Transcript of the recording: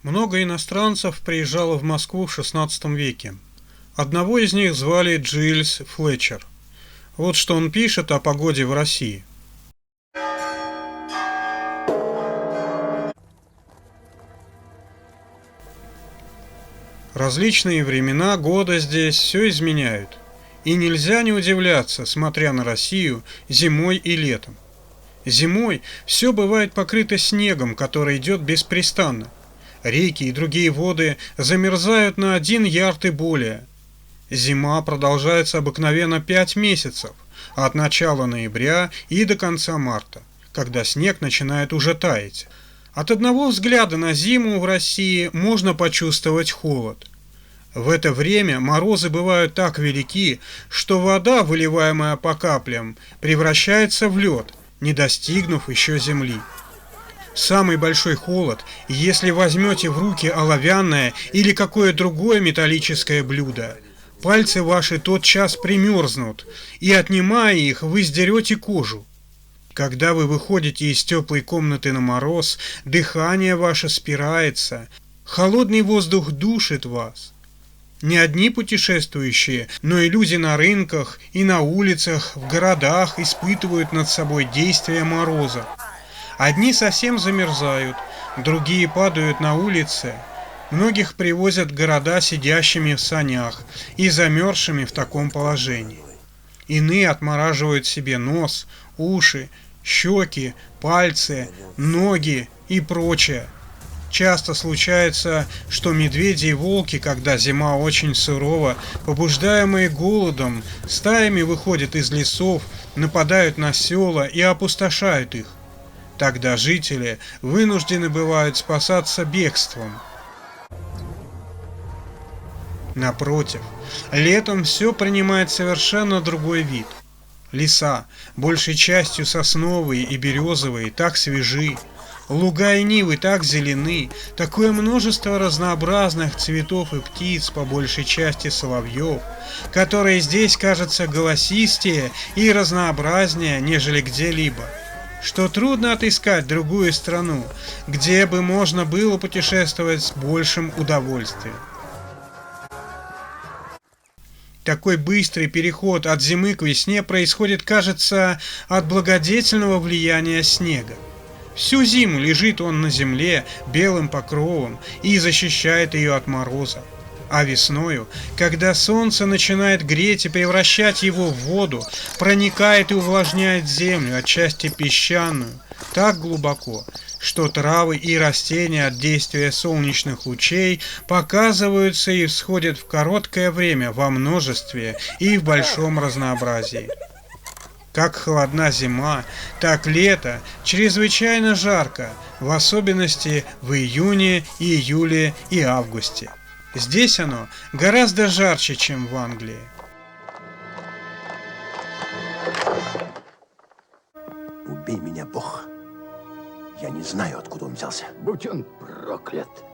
Много иностранцев приезжало в Москву в XVI веке. Одного из них звали Джильс Флетчер. Вот что он пишет о погоде в России. Различные времена года здесь все изменяют. И нельзя не удивляться, смотря на Россию, зимой и летом. Зимой все бывает покрыто снегом, который идет беспрестанно. Реки и другие воды замерзают на 1 ярд и более. Зима продолжается обыкновенно 5 месяцев, от начала ноября и до конца марта, когда снег начинает уже таять. От одного взгляда на зиму в России можно почувствовать холод. В это время морозы бывают так велики, что вода, выливаемая по каплям, превращается в лед, не достигнув еще земли. Самый большой холод, если возьмете в руки оловянное или какое другое металлическое блюдо, пальцы ваши тотчас примерзнут, и, отнимая их, вы сдерете кожу. Когда вы выходите из теплой комнаты на мороз, дыхание ваше спирается, холодный воздух душит вас. Не одни путешествующие, но и люди на рынках и на улицах, в городах испытывают над собой действие мороза. Одни совсем замерзают, другие падают на улице. Многих привозят в города сидящими в санях и замерзшими в таком положении. Иные отмораживают себе нос, уши, щеки, пальцы, ноги и прочее. Часто случается, что медведи и волки, когда зима очень сурова, побуждаемые голодом, стаями выходят из лесов, нападают на села и опустошают их. Тогда жители вынуждены бывают спасаться бегством. Напротив, летом все принимает совершенно другой вид. Леса, большей частью сосновые и березовые, так свежи, луга и нивы так зелены, такое множество разнообразных цветов и птиц, по большей части соловьев, которые здесь кажутся голосистее и разнообразнее, нежели где-либо, что трудно отыскать другую страну, где бы можно было путешествовать с большим удовольствием. Такой быстрый переход от зимы к весне происходит, кажется, от благодетельного влияния снега. Всю зиму лежит он на земле белым покровом и защищает ее от мороза. А весною, когда солнце начинает греть и превращать его в воду, проникает и увлажняет землю, отчасти песчаную, так глубоко, что травы и растения от действия солнечных лучей показываются и всходят в короткое время во множестве и в большом разнообразии. Как холодна зима, так лето чрезвычайно жарко, в особенности в июне, июле и августе. Здесь оно гораздо жарче, чем в Англии. Убей меня, Бог. Я не знаю, откуда он взялся. Будь он проклят.